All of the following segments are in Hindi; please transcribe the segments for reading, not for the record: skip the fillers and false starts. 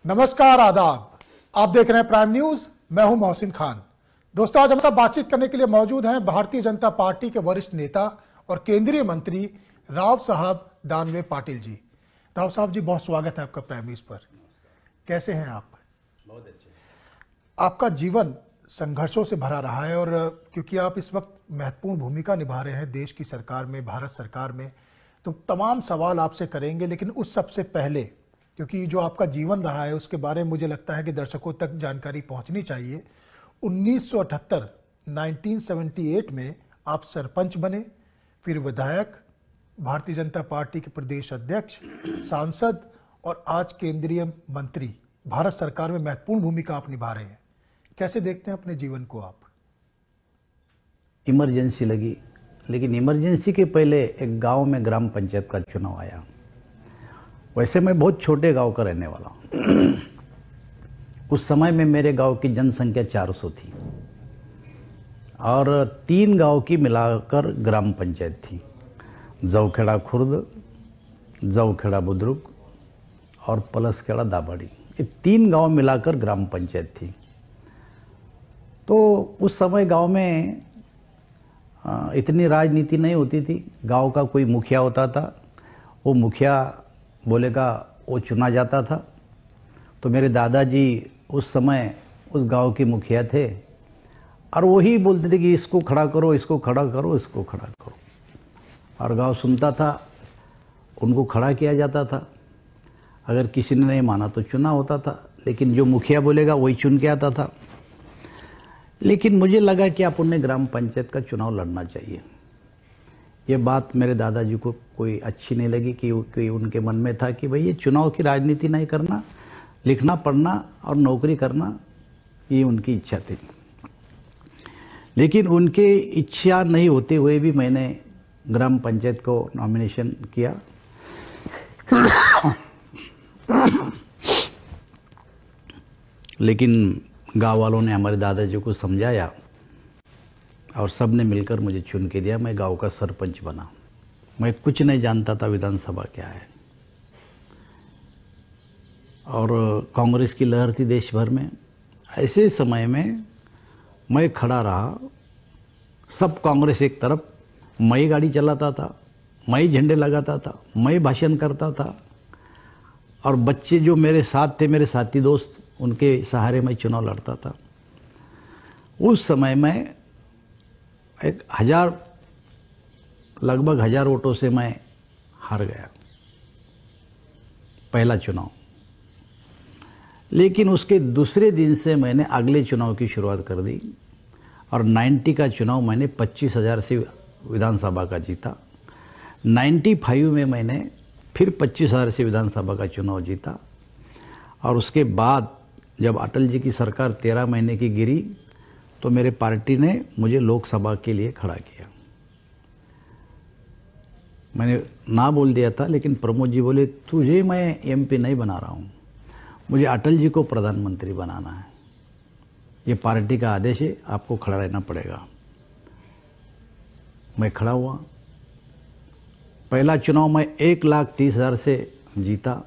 नमस्कार, आदाब। आप देख रहे हैं प्राइम न्यूज। मैं हूं मोहसिन खान। दोस्तों, आज हम सब बातचीत करने के लिए मौजूद हैं भारतीय जनता पार्टी के वरिष्ठ नेता और केंद्रीय मंत्री राव साहब दानवे पाटिल जी। राव साहब जी, बहुत स्वागत है आपका प्राइम न्यूज पर। कैसे हैं आप? बहुत अच्छे। आपका जीवन संघर्षों से भरा रहा है और क्योंकि आप इस वक्त महत्वपूर्ण भूमिका निभा रहे हैं देश की सरकार में, भारत सरकार में, तो तमाम सवाल आपसे करेंगे। लेकिन उस सबसे पहले, क्योंकि जो आपका जीवन रहा है उसके बारे में मुझे लगता है कि दर्शकों तक जानकारी पहुंचनी चाहिए। 1978 में आप सरपंच बने, फिर विधायक, भारतीय जनता पार्टी के प्रदेश अध्यक्ष, सांसद और आज केंद्रीय मंत्री। भारत सरकार में महत्वपूर्ण भूमिका आप निभा रहे हैं। कैसे देखते हैं अपने जीवन को आप? इमरजेंसी लगी, लेकिन इमरजेंसी के पहले एक गांव में ग्राम पंचायत का चुनाव आया। वैसे मैं बहुत छोटे गांव का रहने वाला हूँ। उस समय में मेरे गांव की जनसंख्या 400 थी और 3 गांव की मिलाकर ग्राम पंचायत थी। जौखेड़ा खुर्द, जौखेड़ा बुद्रुक और पलसखेड़ा दाबाड़ी, ये 3 गांव मिलाकर ग्राम पंचायत थी। तो उस समय गांव में इतनी राजनीति नहीं होती थी। गांव का कोई मुखिया होता था, वो मुखिया बोलेगा वो चुना जाता था। तो मेरे दादाजी उस समय उस गांव के मुखिया थे और वही बोलते थे कि इसको खड़ा करो, इसको खड़ा करो, इसको खड़ा करो, और गांव सुनता था, उनको खड़ा किया जाता था। अगर किसी ने नहीं माना तो चुना होता था, लेकिन जो मुखिया बोलेगा वही चुन के आता था। लेकिन मुझे लगा कि आप उन्हें ग्राम पंचायत का चुनाव लड़ना चाहिए। ये बात मेरे दादाजी को कोई अच्छी नहीं लगी कि उनके मन में था कि भाई ये चुनाव की राजनीति नहीं करना, लिखना पढ़ना और नौकरी करना, ये उनकी इच्छा थी। लेकिन उनके इच्छा नहीं होते हुए भी मैंने ग्राम पंचायत को नॉमिनेशन किया। लेकिन गांव वालों ने हमारे दादाजी को समझाया और सब ने मिलकर मुझे चुन के दिया। मैं गांव का सरपंच बना। मैं कुछ नहीं जानता था विधानसभा क्या है, और कांग्रेस की लहर थी देश भर में। ऐसे समय में मैं खड़ा रहा। सब कांग्रेस एक तरफ, मैं गाड़ी चलाता था, मैं झंडे लगाता था, मैं भाषण करता था, और बच्चे जो मेरे साथ थे, मेरे साथी दोस्त, उनके सहारे मैं चुनाव लड़ता था। उस समय में लगभग 1000 वोटों से मैं हार गया पहला चुनाव। लेकिन उसके दूसरे दिन से मैंने अगले चुनाव की शुरुआत कर दी और 90 का चुनाव मैंने 25,000 से विधानसभा का जीता। 95 में मैंने फिर 25,000 से विधानसभा का चुनाव जीता। और उसके बाद जब अटल जी की सरकार 13 महीने की गिरी तो मेरे पार्टी ने मुझे लोकसभा के लिए खड़ा किया। मैंने ना बोल दिया था, लेकिन प्रमोद जी बोले तुझे मैं एमपी नहीं बना रहा हूँ, मुझे अटल जी को प्रधानमंत्री बनाना है, ये पार्टी का आदेश है, आपको खड़ा रहना पड़ेगा। मैं खड़ा हुआ। पहला चुनाव मैं 1,30,000 से जीता।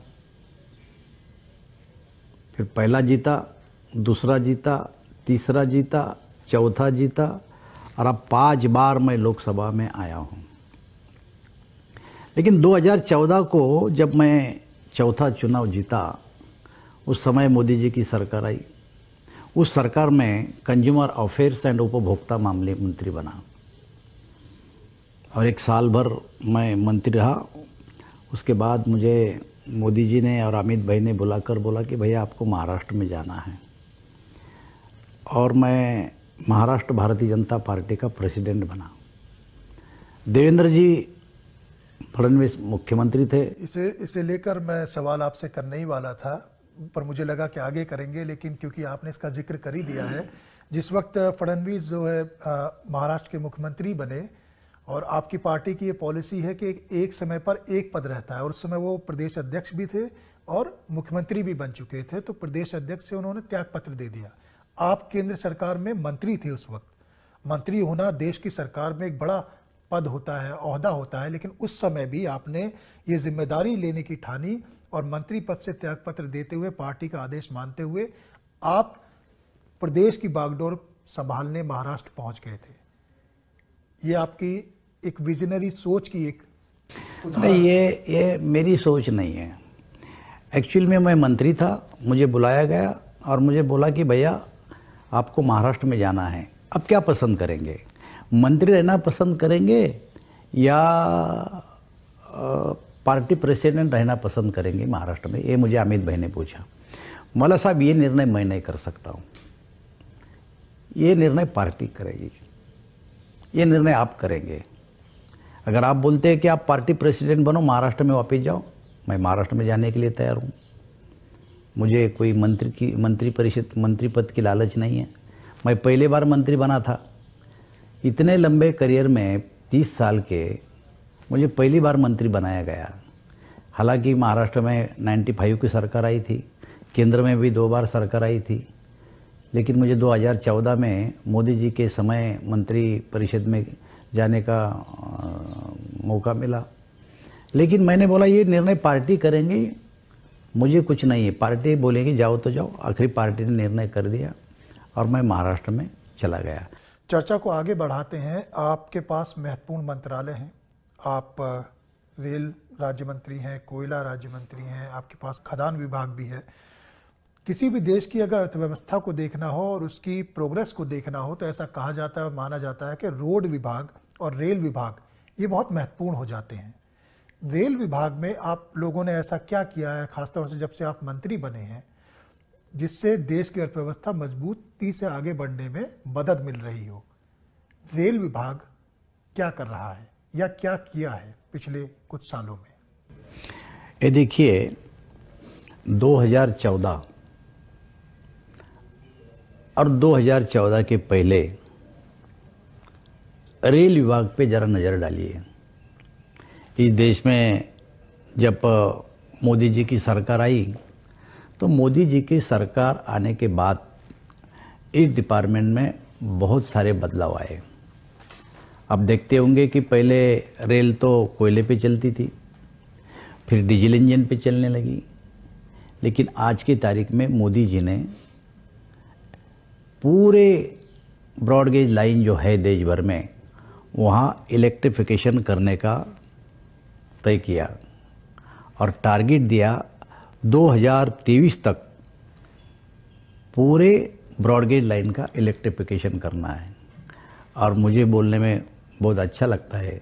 फिर पहला जीता, दूसरा जीता, तीसरा जीता, चौथा जीता, और अब 5 बार मैं लोकसभा में आया हूँ। लेकिन 2014 को जब मैं चौथा चुनाव जीता, उस समय मोदी जी की सरकार आई। उस सरकार में कंज्यूमर अफेयर्स एंड उपभोक्ता मामले मंत्री बना और 1 साल भर मैं मंत्री रहा। उसके बाद मुझे मोदी जी ने और अमित भाई ने बुलाकर बोला कि भैया आपको महाराष्ट्र में जाना है, और मैं महाराष्ट्र भारतीय जनता पार्टी का प्रेसिडेंट बना। देवेंद्र जी फडणवीस मुख्यमंत्री थे। इसे लेकर मैं सवाल आपसे करने ही वाला था, पर मुझे लगा कि आगे करेंगे। लेकिन क्योंकि आपने इसका जिक्र कर ही दिया है, जिस वक्त फडणवीस जो है महाराष्ट्र के मुख्यमंत्री बने, और आपकी पार्टी की ये पॉलिसी है कि एक समय पर एक पद रहता है, और उस समय वो प्रदेश अध्यक्ष भी थे और मुख्यमंत्री भी बन चुके थे। तो प्रदेश अध्यक्ष से उन्होंने त्याग पत्र दे दिया। आप केंद्र सरकार में मंत्री थे उस वक्त। मंत्री होना देश की सरकार में एक बड़ा पद होता है, ओहदा होता है, लेकिन उस समय भी आपने ये जिम्मेदारी लेने की ठानी और मंत्री पद से त्यागपत्र देते हुए पार्टी का आदेश मानते हुए आप प्रदेश की बागडोर संभालने महाराष्ट्र पहुंच गए थे। ये आपकी एक विजनरी सोच की एक नहीं, ये मेरी सोच नहीं है। एक्चुअल में मैं मंत्री था, मुझे बुलाया गया और मुझे बोला कि भैया आपको महाराष्ट्र में जाना है, अब क्या पसंद करेंगे, मंत्री रहना पसंद करेंगे या पार्टी प्रेसिडेंट रहना पसंद करेंगे महाराष्ट्र में? ये मुझे अमित भाई ने पूछा। मौला साहब ये निर्णय मैं नहीं कर सकता हूँ, ये निर्णय पार्टी करेगी, ये निर्णय आप करेंगे। अगर आप बोलते हैं कि आप पार्टी प्रेसिडेंट बनो, महाराष्ट्र में वापस जाओ, मैं महाराष्ट्र में जाने के लिए तैयार हूँ। मुझे कोई मंत्री पद की लालच नहीं है। मैं पहली बार मंत्री बना था, इतने लंबे करियर में 30 साल के मुझे पहली बार मंत्री बनाया गया। हालांकि महाराष्ट्र में 95 की सरकार आई थी, केंद्र में भी 2 बार सरकार आई थी, लेकिन मुझे 2014 में मोदी जी के समय मंत्री परिषद में जाने का मौका मिला। लेकिन मैंने बोला ये निर्णय पार्टी करेंगी, मुझे कुछ नहीं है, पार्टी बोलेगी जाओ तो जाओ। आखिरी पार्टी ने निर्णय कर दिया और मैं महाराष्ट्र में चला गया। चर्चा को आगे बढ़ाते हैं। आपके पास महत्वपूर्ण मंत्रालय हैं, आप रेल राज्य मंत्री हैं, कोयला राज्य मंत्री हैं, आपके पास खदान विभाग भी है। किसी भी देश की अगर अर्थव्यवस्था को देखना हो और उसकी प्रोग्रेस को देखना हो तो ऐसा कहा जाता है, माना जाता है कि रोड विभाग और रेल विभाग ये बहुत महत्वपूर्ण हो जाते हैं। रेल विभाग में आप लोगों ने ऐसा क्या किया है, खासतौर से जब से आप मंत्री बने हैं, जिससे देश की अर्थव्यवस्था मजबूती से आगे बढ़ने में मदद मिल रही हो? रेल विभाग क्या कर रहा है या क्या किया है पिछले कुछ सालों में? ये देखिए, 2014 और 2014 के पहले रेल विभाग पे जरा नज़र डालिए। इस देश में जब मोदी जी की सरकार आई तो मोदी जी की सरकार आने के बाद इस डिपार्टमेंट में बहुत सारे बदलाव आए। आप देखते होंगे कि पहले रेल तो कोयले पे चलती थी, फिर डीजल इंजन पे चलने लगी, लेकिन आज की तारीख में मोदी जी ने पूरे ब्रॉडगेज लाइन जो है देश भर में, वहाँ इलेक्ट्रिफिकेशन करने का तय किया और टारगेट दिया 2023 तक पूरे ब्रॉडगेज लाइन का इलेक्ट्रिफिकेशन करना है। और मुझे बोलने में बहुत अच्छा लगता है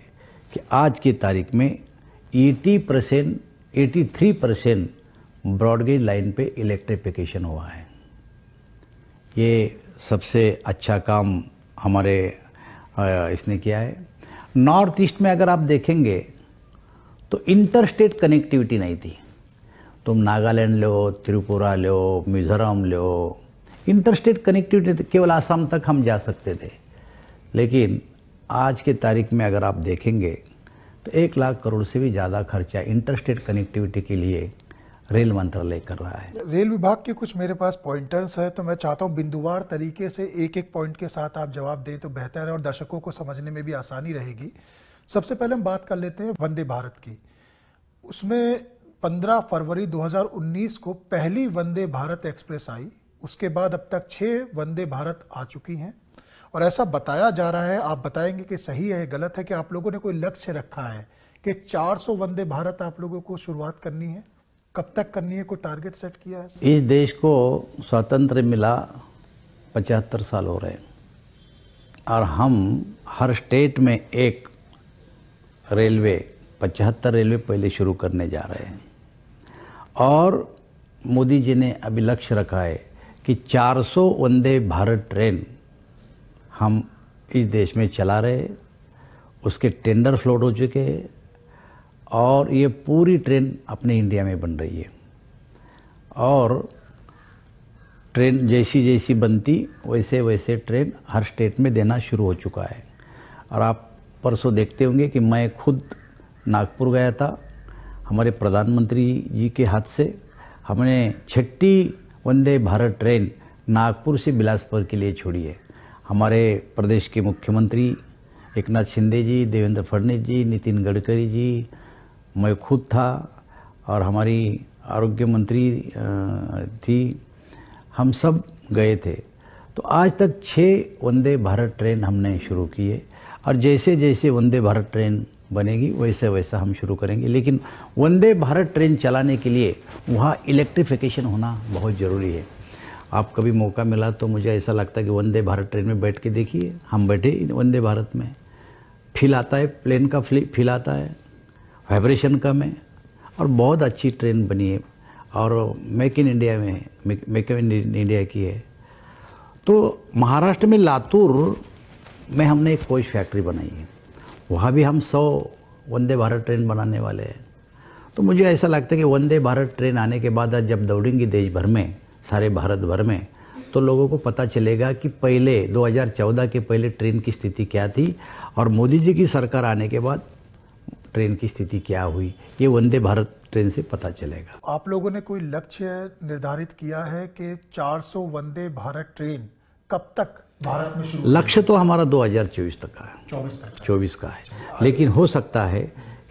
कि आज की तारीख में 83% ब्रॉडगेज लाइन पे इलेक्ट्रिफिकेशन हुआ है। ये सबसे अच्छा काम हमारे इसने किया है। नॉर्थ ईस्ट में अगर आप देखेंगे तो इंटर स्टेट कनेक्टिविटी नहीं थी। तुम नागालैंड लो, त्रिपुरा लो, मिजोरम लो, इंटर स्टेट कनेक्टिविटी केवल आसाम तक हम जा सकते थे। लेकिन आज के तारीख में अगर आप देखेंगे तो 1 लाख करोड़ से भी ज़्यादा खर्चा इंटर स्टेट कनेक्टिविटी के लिए रेल मंत्रालय कर रहा है। रेल विभाग के कुछ मेरे पास पॉइंटर्स है, तो मैं चाहता हूं बिंदुवार तरीके से एक एक पॉइंट के साथ आप जवाब दें तो बेहतर है और दर्शकों को समझने में भी आसानी रहेगी। सबसे पहले हम बात कर लेते हैं वंदे भारत की। उसमें 15 फरवरी 2019 को पहली वंदे भारत एक्सप्रेस आई, उसके बाद अब तक 6 वंदे भारत आ चुकी हैं और ऐसा बताया जा रहा है, आप बताएंगे कि सही है गलत है, कि आप लोगों ने कोई लक्ष्य रखा है कि 400 वंदे भारत आप लोगों को शुरुआत करनी है, कब तक करनी है, कोई टारगेट सेट किया है? इस देश को स्वातंत्र मिला 75 साल हो रहे हैं और हम हर स्टेट में एक रेलवे 75 रेलवे पहले शुरू करने जा रहे हैं। और मोदी जी ने अभी लक्ष्य रखा है कि 400 वंदे भारत ट्रेन हम इस देश में चला रहे, उसके टेंडर फ्लोट हो चुके हैं और ये पूरी ट्रेन अपने इंडिया में बन रही है। और ट्रेन जैसी जैसी बनती वैसे वैसे ट्रेन हर स्टेट में देना शुरू हो चुका है। और आप परसों देखते होंगे कि मैं खुद नागपुर गया था, हमारे प्रधानमंत्री जी के हाथ से हमने 6ठी वंदे भारत ट्रेन नागपुर से बिलासपुर के लिए छोड़ी है। हमारे प्रदेश के मुख्यमंत्री एकनाथ शिंदे जी, देवेंद्र फडणवीस जी, नितिन गडकरी जी, मैं खुद था और हमारी आरोग्य मंत्री थी, हम सब गए थे। तो आज तक 6 वंदे भारत ट्रेन हमने शुरू किए और जैसे जैसे वंदे भारत ट्रेन बनेगी वैसे वैसा हम शुरू करेंगे। लेकिन वंदे भारत ट्रेन चलाने के लिए वहाँ इलेक्ट्रिफिकेशन होना बहुत ज़रूरी है। आप कभी मौका मिला तो मुझे ऐसा लगता है कि वंदे भारत ट्रेन में बैठ के देखिए, हम बैठे वंदे भारत में, फील आता है, प्लेन का फील आता है, वाइब्रेशन कम है और बहुत अच्छी ट्रेन बनी है और मेक इन इंडिया में, मेक इन इंडिया की है। तो महाराष्ट्र में लातूर में हमने एक कोच फैक्ट्री बनाई है, वहाँ भी हम 100 वंदे भारत ट्रेन बनाने वाले हैं। तो मुझे ऐसा लगता है कि वंदे भारत ट्रेन आने के बाद जब दौड़ेंगी देश भर में, सारे भारत भर में, तो लोगों को पता चलेगा कि पहले 2014 के पहले ट्रेन की स्थिति क्या थी और मोदी जी की सरकार आने के बाद ट्रेन की स्थिति क्या हुई, ये वंदे भारत ट्रेन से पता चलेगा। आप लोगों ने कोई लक्ष्य निर्धारित किया है कि 400 वंदे भारत ट्रेन कब तक भारत में शुरू? लक्ष्य तो हमारा 2024 तक का है, 24 का है, लेकिन हो सकता है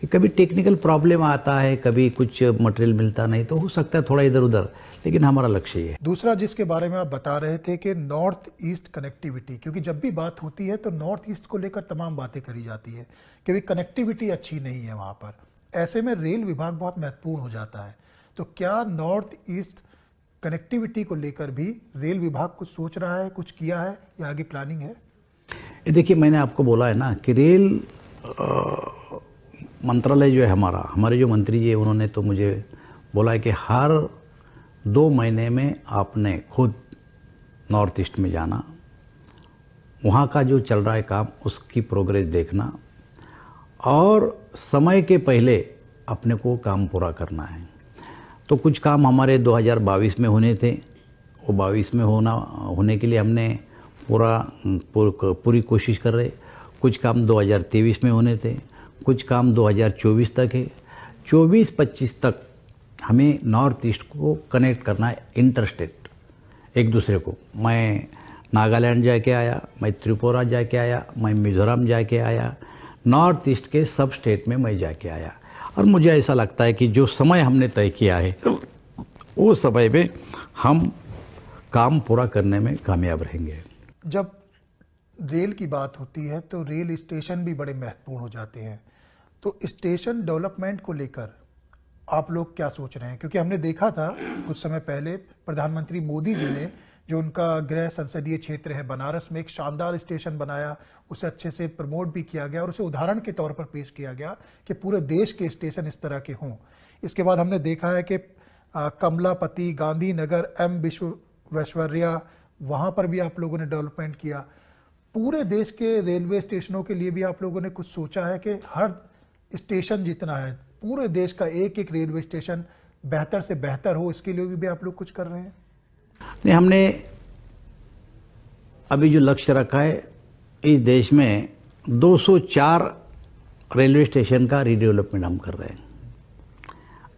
कि कभी टेक्निकल प्रॉब्लम आता है, कभी कुछ मटेरियल मिलता नहीं, तो हो सकता है थोड़ा इधर उधर, लेकिन हमारा लक्ष्य ये है। दूसरा जिसके बारे में आप बता रहे थे कि नॉर्थ ईस्ट कनेक्टिविटी, क्योंकि जब भी बात होती है तो नॉर्थ ईस्ट को लेकर तमाम बातें करी जाती है क्योंकि कनेक्टिविटी अच्छी नहीं है वहाँ पर। ऐसे में रेल विभाग बहुत महत्वपूर्ण हो जाता है। तो क्या नॉर्थ ईस्ट कनेक्टिविटी को लेकर भी रेल विभाग कुछ सोच रहा है, कुछ किया है या आगे प्लानिंग है? देखिए, मैंने आपको बोला है ना कि रेल मंत्रालय जो है हमारे जो मंत्री जी है, उन्होंने तो मुझे बोला है कि हर 2 महीने में आपने खुद नॉर्थ ईस्ट में जाना, वहाँ का जो चल रहा है काम उसकी प्रोग्रेस देखना और समय के पहले अपने को काम पूरा करना है। तो कुछ काम हमारे 2022 में होने थे, वो 22 में होने के लिए हमने पूरी कोशिश कर रहे। कुछ काम 2023 में होने थे, कुछ काम 2024 तक है। 24-25 तक हमें नॉर्थ ईस्ट को कनेक्ट करना है, इंटरस्टेट एक दूसरे को। मैं नागालैंड जाके आया, मैं त्रिपुरा जाके आया, मैं मिज़ोरम जाके आया, नॉर्थ ईस्ट के सब स्टेट में मैं जाके आया और मुझे ऐसा लगता है कि जो समय हमने तय किया है वो समय में हम काम पूरा करने में कामयाब रहेंगे। जब रेल की बात होती है तो रेल स्टेशन भी बड़े महत्वपूर्ण हो जाते हैं। तो स्टेशन डेवलपमेंट को लेकर आप लोग क्या सोच रहे हैं? क्योंकि हमने देखा था कुछ समय पहले प्रधानमंत्री मोदी जी ने, जो उनका गृह संसदीय क्षेत्र है बनारस में, एक शानदार स्टेशन बनाया, उसे अच्छे से प्रमोट भी किया गया और उसे उदाहरण के तौर पर पेश किया गया कि पूरे देश के स्टेशन इस तरह के हों। इसके बाद हमने देखा है कि कमलापति, गांधीनगर, एम विश्वेश्वरैया, वहाँ पर भी आप लोगों ने डेवलपमेंट किया। पूरे देश के रेलवे स्टेशनों के लिए भी आप लोगों ने कुछ सोचा है कि हर स्टेशन जितना है, पूरे देश का एक एक रेलवे स्टेशन बेहतर से बेहतर हो, इसके लिए भी आप लोग कुछ कर रहे हैं? नहीं, हमने अभी जो लक्ष्य रखा है, इस देश में 204 रेलवे स्टेशन का रीडेवलपमेंट हम कर रहे हैं।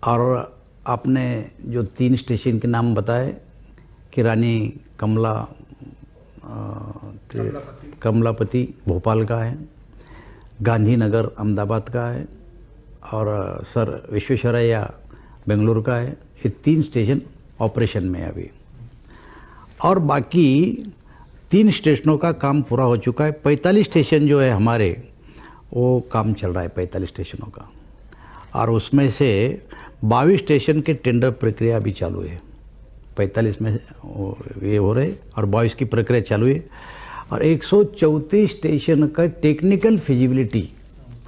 और आपने जो 3 स्टेशन के नाम बताए कि रानी कमलापति भोपाल का है, गांधीनगर अहमदाबाद का है और सर विश्वेश्वरैया बेंगलुरु का है। ये 3 स्टेशन ऑपरेशन में है अभी और बाकी 3 स्टेशनों का काम पूरा हो चुका है। 45 स्टेशन जो है हमारे, वो काम चल रहा है 45 स्टेशनों का और उसमें से 22 स्टेशन के टेंडर प्रक्रिया भी चालू है। 45 में ये हो रहे और 22 की प्रक्रिया चालू है और 134 स्टेशन का टेक्निकल फिजिबिलिटी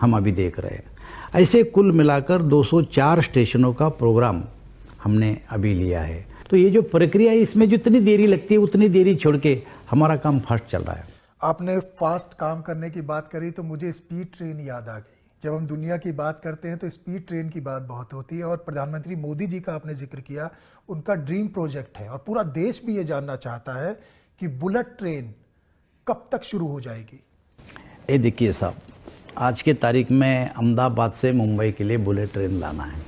हम अभी देख रहे हैं। ऐसे कुल मिलाकर 204 स्टेशनों का प्रोग्राम हमने अभी लिया है। तो ये जो प्रक्रिया है, इसमें जितनी देरी लगती है उतनी देरी छोड़ के हमारा काम फास्ट चल रहा है। आपने फास्ट काम करने की बात करी तो मुझे स्पीड ट्रेन याद आ गई। जब हम दुनिया की बात करते हैं तो स्पीड ट्रेन की बात बहुत होती है और प्रधानमंत्री मोदी जी का आपने जिक्र किया, उनका ड्रीम प्रोजेक्ट है और पूरा देश भी ये जानना चाहता है कि बुलेट ट्रेन कब तक शुरू हो जाएगी? ये देखिए साहब, आज के तारीख में अहमदाबाद से मुंबई के लिए बुलेट ट्रेन लाना है,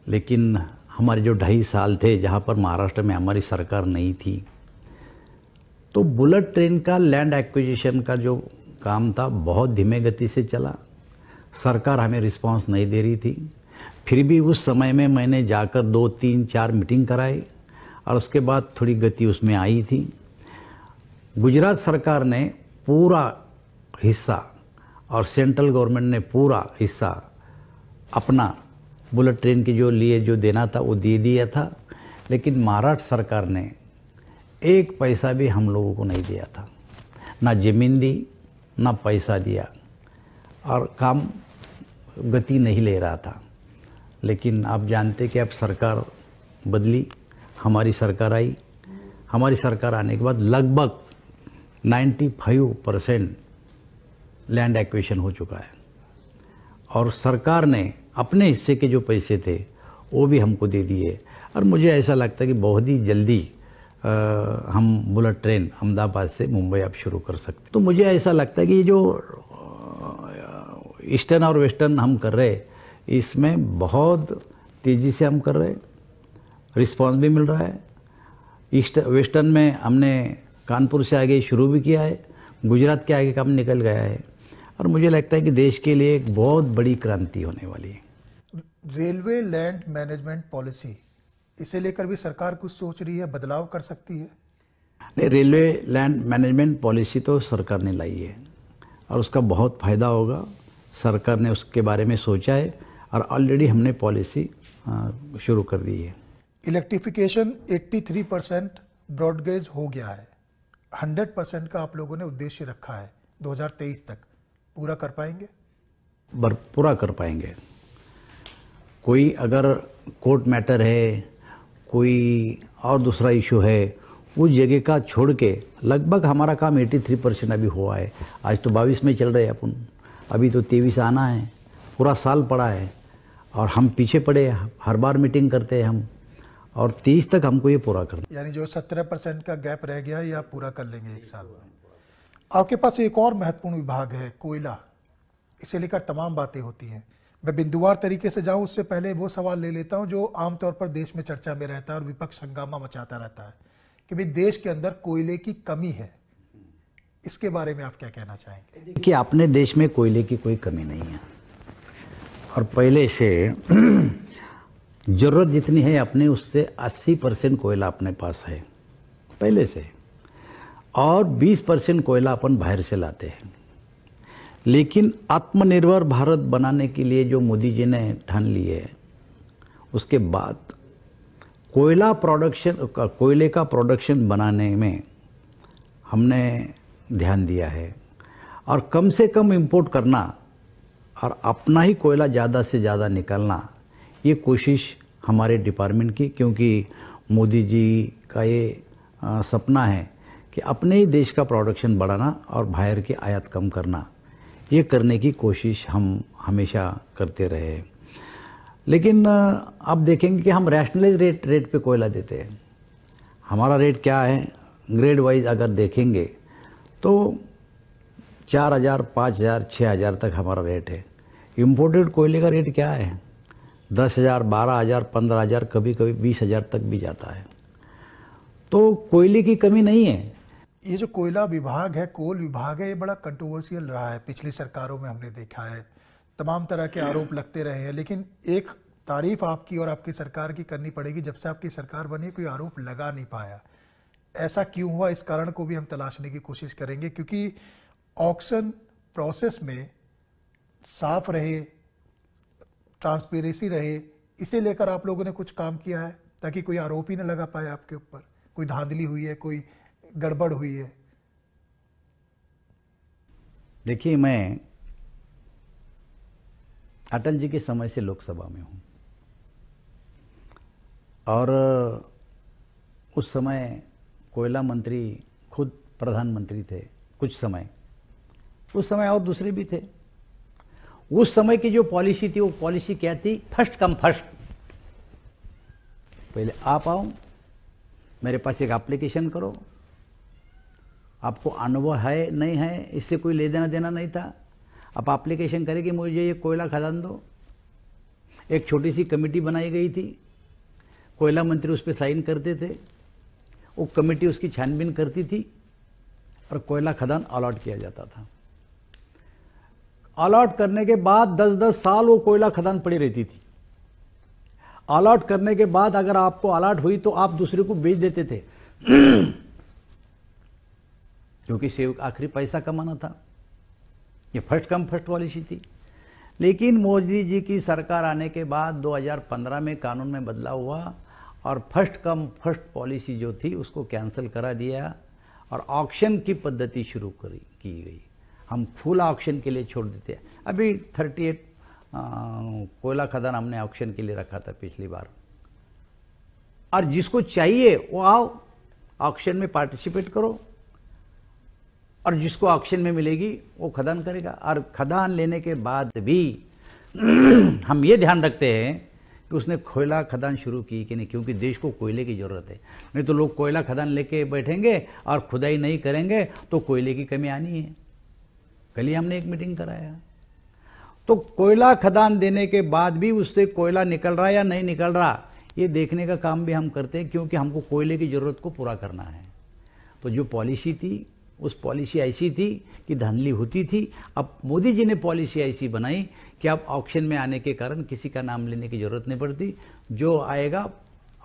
लेकिन हमारे जो 2.5 साल थे जहाँ पर महाराष्ट्र में हमारी सरकार नहीं थी, तो बुलेट ट्रेन का लैंड एक्विजिशन का जो काम था बहुत धीमे गति से चला। सरकार हमें रिस्पांस नहीं दे रही थी। फिर भी उस समय में मैंने जाकर 2, 3, 4 मीटिंग कराई और उसके बाद थोड़ी गति उसमें आई थी। गुजरात सरकार ने पूरा हिस्सा और सेंट्रल गवर्नमेंट ने पूरा हिस्सा अपना बुलेट ट्रेन के लिए जो देना था वो दे दिया था, लेकिन महाराष्ट्र सरकार ने 1 पैसा भी हम लोगों को नहीं दिया था, ना ज़मीन दी ना पैसा दिया और काम गति नहीं ले रहा था। लेकिन आप जानते कि अब सरकार बदली, हमारी सरकार आई। हमारी सरकार आने के बाद लगभग 95% लैंड एक्विजिशन हो चुका है और सरकार ने अपने हिस्से के जो पैसे थे वो भी हमको दे दिए और मुझे ऐसा लगता है कि बहुत ही जल्दी हम बुलेट ट्रेन अहमदाबाद से मुंबई अब शुरू कर सकते। तो मुझे ऐसा लगता है कि ये जो ईस्टर्न और वेस्टर्न हम कर रहे इसमें बहुत तेज़ी से हम कर रहे, रिस्पांस भी मिल रहा है। वेस्टर्न में हमने कानपुर से आगे शुरू भी किया है, गुजरात के आगे काम निकल गया है और मुझे लगता है कि देश के लिए एक बहुत बड़ी क्रांति होने वाली है। रेलवे लैंड मैनेजमेंट पॉलिसी, इसे लेकर भी सरकार कुछ सोच रही है, बदलाव कर सकती है? नहीं, रेलवे लैंड मैनेजमेंट पॉलिसी तो सरकार ने लाई है और उसका बहुत फ़ायदा होगा। सरकार ने उसके बारे में सोचा है और ऑलरेडी हमने पॉलिसी शुरू कर दी है। इलेक्ट्रिफिकेशन 83% ब्रॉडगेज हो गया है, 100% का आप लोगों ने उद्देश्य रखा है 2023 तक, पूरा कर पाएंगे? पूरा कर पाएंगे। कोई अगर कोर्ट मैटर है, कोई और दूसरा इशू है, उस जगह का छोड़ के लगभग हमारा काम 83% अभी हुआ है। आज तो 22 में चल रहे हैं अपन, अभी तो 23 आना है, पूरा साल पड़ा है और हम पीछे पड़े, हर बार मीटिंग करते हैं हम और 23 तक हमको ये पूरा करना। यानी जो 17% का गैप रह गया ये आप पूरा कर लेंगे 1 साल में। आपके पास एक और महत्वपूर्ण विभाग है कोयला, इसे लेकर तमाम बातें होती हैं। मैं बिंदुवार तरीके से जाऊं उससे पहले वो सवाल ले लेता हूं जो आमतौर पर देश में चर्चा में रहता है और विपक्ष हंगामा मचाता रहता है कि भाई देश के अंदर कोयले की कमी है, इसके बारे में आप क्या कहना चाहेंगे? कि अपने देश में कोयले की कोई कमी नहीं है और पहले से ज़रूरत जितनी है अपने उससे 80% कोयला अपने पास है पहले से और 20% कोयला अपन बाहर से लाते हैं। लेकिन आत्मनिर्भर भारत बनाने के लिए जो मोदी जी ने ठान ली है उसके बाद कोयले का प्रोडक्शन बनाने में हमने ध्यान दिया है और कम से कम इंपोर्ट करना और अपना ही कोयला ज़्यादा से ज़्यादा निकालना, ये कोशिश हमारे डिपार्टमेंट की, क्योंकि मोदी जी का ये सपना है कि अपने ही देश का प्रोडक्शन बढ़ाना और बाहर की आयात कम करना, ये करने की कोशिश हम हमेशा करते रहे। लेकिन आप देखेंगे कि हम रैशनलाइज रेट पे कोयला देते हैं। हमारा रेट क्या है, ग्रेड वाइज अगर देखेंगे तो 4,000, 5,000, 6,000 तक हमारा रेट है। इम्पोर्टेड कोयले का रेट क्या है, 10,000, 12,000, 15,000, कभी कभी 20,000 तक भी जाता है। तो कोयले की कमी नहीं है। ये जो कोयला विभाग है, कोल विभाग है, ये बड़ा कंट्रोवर्शियल रहा है। पिछली सरकारों में हमने देखा है तमाम तरह के आरोप लगते रहे हैं, लेकिन एक तारीफ आपकी और आपकी सरकार की करनी पड़ेगी, जब से आपकी सरकार बनी कोई आरोप लगा नहीं पाया। ऐसा क्यों हुआ, इस कारण को भी हम तलाशने की कोशिश करेंगे, क्योंकि ऑक्शन प्रोसेस में साफ रहे, ट्रांसपेरेंसी रहे, इसे लेकर आप लोगों ने कुछ काम किया है ताकि कोई आरोप ही न लगा पाए आपके ऊपर, कोई धांधली हुई है, कोई गड़बड़ हुई है? देखिए, मैं अटल जी के समय से लोकसभा में हूँ और उस समय कोयला मंत्री खुद प्रधानमंत्री थे कुछ समय, उस समय और दूसरे भी थे। उस समय की जो पॉलिसी थी वो पॉलिसी क्या थी, फर्स्ट कम फर्स्ट, पहले आप आओ, मेरे पास एक एप्लीकेशन करो, आपको अनुभव है नहीं है इससे कोई लेना देना नहीं था, आप एप्लीकेशन करें कि मुझे ये कोयला खदान दो। एक छोटी सी कमेटी बनाई गई थी, कोयला मंत्री उस पर साइन करते थे, वो कमेटी उसकी छानबीन करती थी और कोयला खदान अलॉट किया जाता था। अलॉट करने के बाद 10-10 साल वो कोयला खदान पड़ी रहती थी, अलॉट करने के बाद अगर आपको अलॉट हुई तो आप दूसरे को बेच देते थे क्योंकि सेव आखिरी पैसा कमाना था। ये फर्स्ट कम फर्स्ट पॉलिसी थी। लेकिन मोदी जी की सरकार आने के बाद 2015 में कानून में बदलाव हुआ और फर्स्ट कम फर्स्ट पॉलिसी जो थी उसको कैंसिल करा दिया और ऑक्शन की पद्धति शुरू की गई। हम फुल ऑक्शन के लिए छोड़ देते हैं। अभी 38 कोयला खदान हमने ऑक्शन के लिए रखा था पिछली बार, और जिसको चाहिए वो आओ ऑक्शन में पार्टिसिपेट करो, और जिसको ऑक्शन में मिलेगी वो खदान करेगा। और खदान लेने के बाद भी हम ये ध्यान रखते हैं कि उसने कोयला खदान शुरू की कि नहीं, क्योंकि देश को कोयले की जरूरत है। नहीं तो लोग कोयला खदान लेके बैठेंगे और खुदाई नहीं करेंगे तो कोयले की कमी आनी है। कल ही हमने एक मीटिंग कराया, तो कोयला खदान देने के बाद भी उससे कोयला निकल रहा है या नहीं निकल रहा, ये देखने का काम भी हम करते हैं, क्योंकि हमको कोयले की जरूरत को पूरा करना है। तो जो पॉलिसी थी उस पॉलिसी ऐसी थी कि धांधली होती थी। अब मोदी जी ने पॉलिसी ऐसी बनाई कि अब ऑक्शन में आने के कारण किसी का नाम लेने की जरूरत नहीं पड़ती, जो आएगा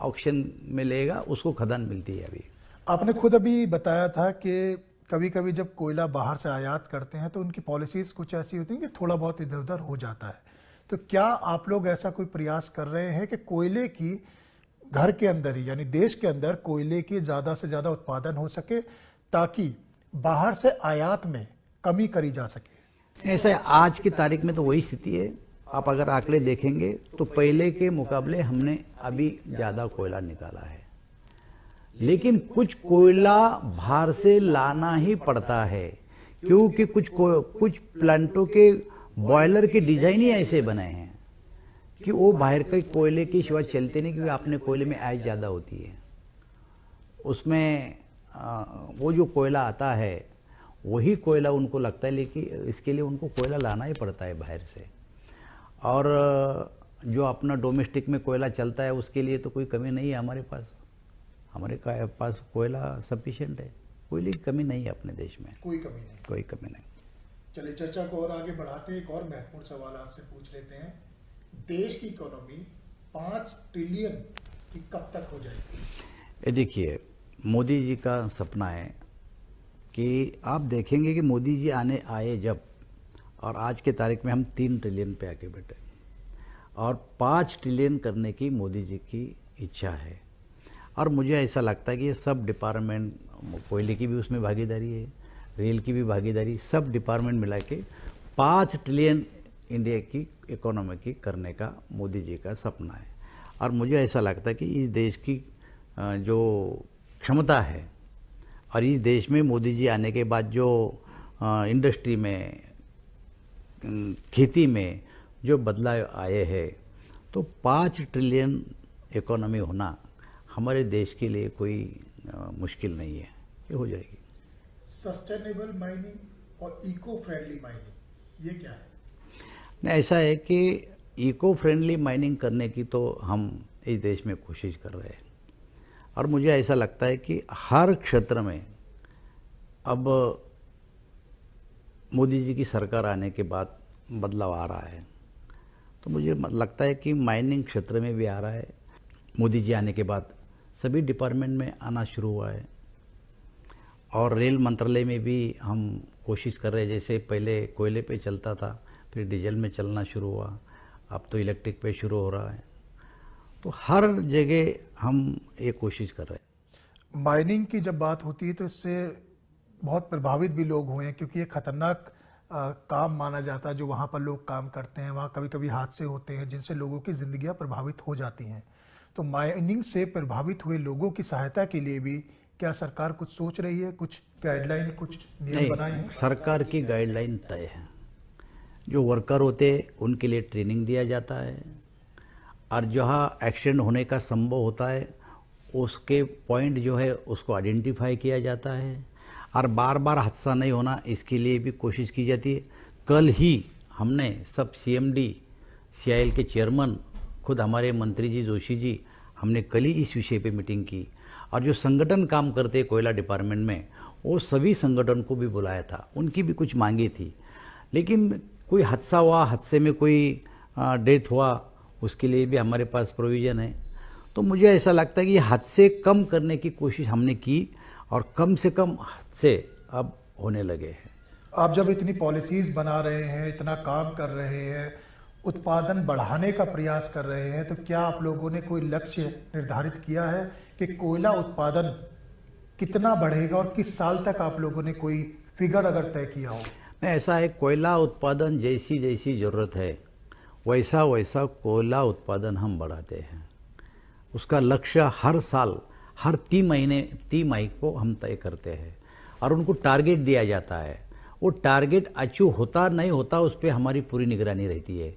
ऑक्शन में लेगा उसको खदान मिलती है। अभी आपने खुद अभी बताया था कि कभी कभी जब कोयला बाहर से आयात करते हैं तो उनकी पॉलिसीज कुछ ऐसी होती हैं कि थोड़ा बहुत इधर उधर हो जाता है। तो क्या आप लोग ऐसा कोई प्रयास कर रहे हैं कि कोयले की घर के अंदर ही, यानी देश के अंदर कोयले की ज्यादा से ज्यादा उत्पादन हो सके ताकि बाहर से आयात में कमी करी जा सके? ऐसा आज की तारीख में तो वही स्थिति है। आप अगर आंकड़े देखेंगे तो पहले के मुकाबले हमने अभी ज्यादा कोयला निकाला है, लेकिन कुछ कोयला बाहर से लाना ही पड़ता है, क्योंकि कुछ प्लांटों के बॉयलर के डिजाइन ही ऐसे बने हैं कि वो बाहर के कोयले की सिवा चलते नहीं, क्योंकि अपने कोयले में आय ज़्यादा होती है। उसमें वो जो कोयला आता है वही कोयला उनको लगता है, लेकिन इसके लिए उनको कोयला लाना ही पड़ता है बाहर से। और जो अपना डोमेस्टिक में कोयला चलता है उसके लिए तो कोई कमी नहीं है हमारे पास। हमारे पास कोयला सफिशिएंट है, कोयले की कमी नहीं है अपने देश में, कोई कमी नहीं। चलिए चर्चा को और आगे बढ़ाते हैं। एक और महत्वपूर्ण सवाल आपसे पूछ लेते हैं। देश की इकोनॉमी 5 ट्रिलियन की कब तक हो जाएगी? ये देखिए, मोदी जी का सपना है कि आप देखेंगे कि मोदी जी आए जब, और आज के तारीख में हम 3 ट्रिलियन पे आके बैठे, और 5 ट्रिलियन करने की मोदी जी की इच्छा है। और मुझे ऐसा लगता है कि ये सब डिपार्टमेंट, कोयले की भी उसमें भागीदारी है, रेल की भी भागीदारी, सब डिपार्टमेंट मिला के 5 ट्रिलियन इंडिया की इकोनॉमी की करने का मोदी जी का सपना है। और मुझे ऐसा लगता है कि इस देश की जो क्षमता है, और इस देश में मोदी जी आने के बाद जो इंडस्ट्री में, खेती में जो बदलाव आए हैं, तो 5 ट्रिलियन इकोनॉमी होना हमारे देश के लिए कोई मुश्किल नहीं है, ये हो जाएगी। सस्टेनेबल माइनिंग और इको फ्रेंडली माइनिंग, ये क्या है? नहीं, ऐसा है कि इको फ्रेंडली माइनिंग करने की तो हम इस देश में कोशिश कर रहे हैं, और मुझे ऐसा लगता है कि हर क्षेत्र में अब मोदी जी की सरकार आने के बाद बदलाव आ रहा है। तो मुझे लगता है कि माइनिंग क्षेत्र में भी आ रहा है। मोदी जी आने के बाद सभी डिपार्टमेंट में आना शुरू हुआ है, और रेल मंत्रालय में भी हम कोशिश कर रहे हैं। जैसे पहले कोयले पे चलता था, फिर डीजल में चलना शुरू हुआ, अब तो इलेक्ट्रिक पे शुरू हो रहा है। तो हर जगह हम ये कोशिश कर रहे हैं। माइनिंग की जब बात होती है तो इससे बहुत प्रभावित भी लोग हुए हैं, क्योंकि ये खतरनाक काम माना जाता है। जो वहाँ पर लोग काम करते हैं, वहाँ कभी कभी हादसे होते हैं जिनसे लोगों की जिंदगियां प्रभावित हो जाती हैं। तो माइनिंग से प्रभावित हुए लोगों की सहायता के लिए भी क्या सरकार कुछ सोच रही है? कुछ गाइडलाइन, कुछ नियम बनाए हैं? सरकार की गाइडलाइन तय है। जो वर्कर होते हैं उनके लिए ट्रेनिंग दिया जाता है, और जहाँ एक्सीडेंट होने का संभव होता है उसके पॉइंट जो है उसको आइडेंटिफाई किया जाता है, और बार बार हादसा नहीं होना इसके लिए भी कोशिश की जाती है। कल ही हमने सब CMD, CIL के चेयरमैन, खुद हमारे मंत्री जी जोशी जी, हमने कल ही इस विषय पे मीटिंग की, और जो संगठन काम करते हैं कोयला डिपार्टमेंट में, वो सभी संगठन को भी बुलाया था। उनकी भी कुछ मांगे थी, लेकिन कोई हादसा हुआ, हादसे में कोई डेथ हुआ, उसके लिए भी हमारे पास प्रोविज़न है। तो मुझे ऐसा लगता है कि हद से कम करने की कोशिश हमने की और कम से कम हद से अब होने लगे हैं। आप जब इतनी पॉलिसीज बना रहे हैं, इतना काम कर रहे हैं, उत्पादन बढ़ाने का प्रयास कर रहे हैं, तो क्या आप लोगों ने कोई लक्ष्य निर्धारित किया है कि कोयला उत्पादन कितना बढ़ेगा और किस साल तक आप लोगों ने कोई फिगर अगर तय किया हो? नहीं, ऐसा है, कोयला उत्पादन जैसी जैसी ज़रूरत है वैसा वैसा कोयला उत्पादन हम बढ़ाते हैं। उसका लक्ष्य हर साल हर 3 मई को हम तय करते हैं और उनको टारगेट दिया जाता है। वो टारगेट अचीव होता नहीं होता उस पर हमारी पूरी निगरानी रहती है।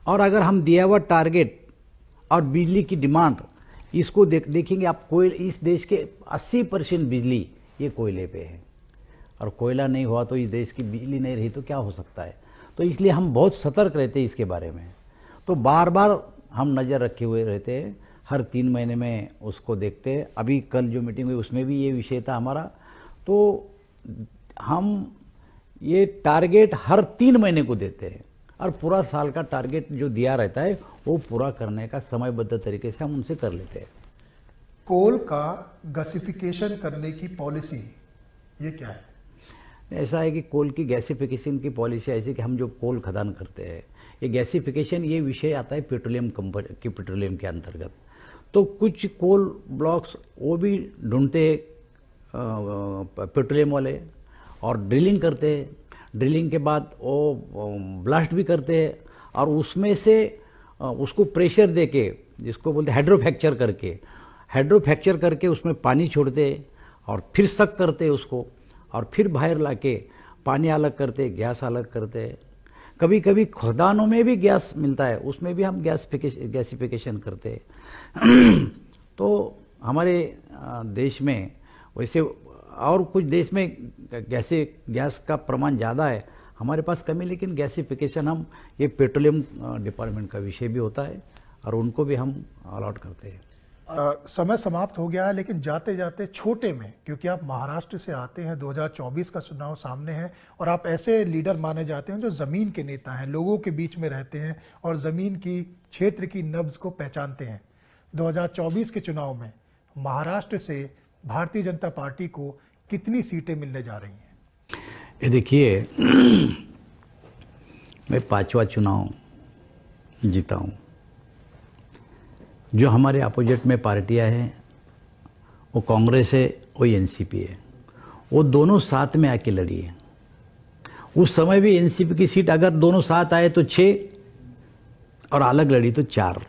और अगर हम दिया हुआ टारगेट और बिजली की डिमांड इसको देखेंगे आप, इस देश के 80% बिजली ये कोयले पे है और कोयला नहीं हुआ तो इस देश की बिजली नहीं रही तो क्या हो सकता है। तो इसलिए हम बहुत सतर्क रहते हैं इसके बारे में। तो बार बार हम नज़र रखे हुए रहते हैं, हर 3 महीने में उसको देखते हैं। अभी कल जो मीटिंग हुई उसमें भी ये विषय था हमारा। तो हम ये टारगेट हर 3 महीने को देते हैं और पूरा साल का टारगेट जो दिया रहता है वो पूरा करने का समयबद्ध तरीके से हम उनसे कर लेते हैं। कोल का गैसिफिकेशन करने की पॉलिसी ये क्या है? ऐसा है कि कोल की गैसिफिकेशन की पॉलिसी ऐसी कि हम जो कोल खदान करते हैं, ये गैसिफिकेशन ये विषय आता है पेट्रोलियम के अंतर्गत। तो कुछ कोल ब्लॉक्स वो भी ढूंढते पेट्रोलियम वाले और ड्रिलिंग करते हैं। ड्रिलिंग के बाद वो ब्लास्ट भी करते हैं और उसमें से उसको प्रेशर देके, जिसको बोलते हैं हाइड्रोफ्रैक्चर करके उसमें पानी छोड़ते हैं और फिर सक करते हैं उसको और फिर बाहर लाके पानी अलग करते, गैस अलग करते। कभी कभी खदानों में भी गैस मिलता है, उसमें भी हम गैसिफिकेशन करते। तो हमारे देश में वैसे और कुछ देश में गैस का प्रमाण ज़्यादा है, हमारे पास कमी, लेकिन गैसिफिकेशन हम ये पेट्रोलियम डिपार्टमेंट का विषय भी होता है और उनको भी हम अलॉट करते हैं। समय समाप्त हो गया है, लेकिन जाते जाते छोटे में, क्योंकि आप महाराष्ट्र से आते हैं, 2024 का चुनाव सामने है और आप ऐसे लीडर माने जाते हैं जो ज़मीन के नेता हैं, लोगों के बीच में रहते हैं और ज़मीन की क्षेत्र की नब्ज को पहचानते हैं। 2024 के चुनाव में महाराष्ट्र से भारतीय जनता पार्टी को कितनी सीटें मिलने जा रही हैं? ये देखिए, मैं 5वां चुनाव जीता हूँ। जो हमारे अपोजिट में पार्टियां हैं वो कांग्रेस है, वो एनसीपी है, वो दोनों साथ में आके लड़ी है। उस समय भी एनसीपी की सीट अगर दोनों साथ आए तो 6 और अलग लड़ी तो 4,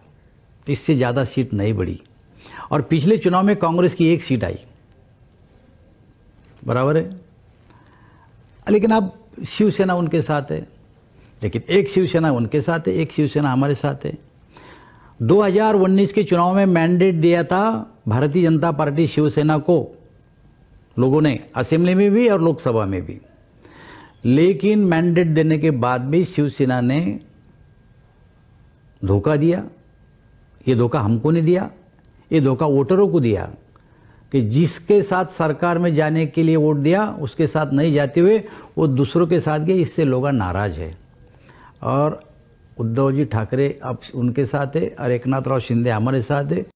इससे ज़्यादा सीट नहीं बढ़ी। और पिछले चुनाव में कांग्रेस की 1 सीट आई, बराबर है, लेकिन अब शिवसेना उनके साथ है, लेकिन एक शिवसेना उनके साथ है, एक शिवसेना हमारे साथ है। 2019 के चुनाव में मैंडेट दिया था भारतीय जनता पार्टी शिवसेना को लोगों ने, असेंबली में भी और लोकसभा में भी, लेकिन मैंडेट देने के बाद भी शिवसेना ने धोखा दिया। ये धोखा हमको नहीं दिया, ये धोखा वोटरों को दिया कि जिसके साथ सरकार में जाने के लिए वोट दिया उसके साथ नहीं जाते हुए वो दूसरों के साथ गए। इससे लोग नाराज है और उद्धव जी ठाकरे अब उनके साथ है और एकनाथ राव शिंदे हमारे साथ है।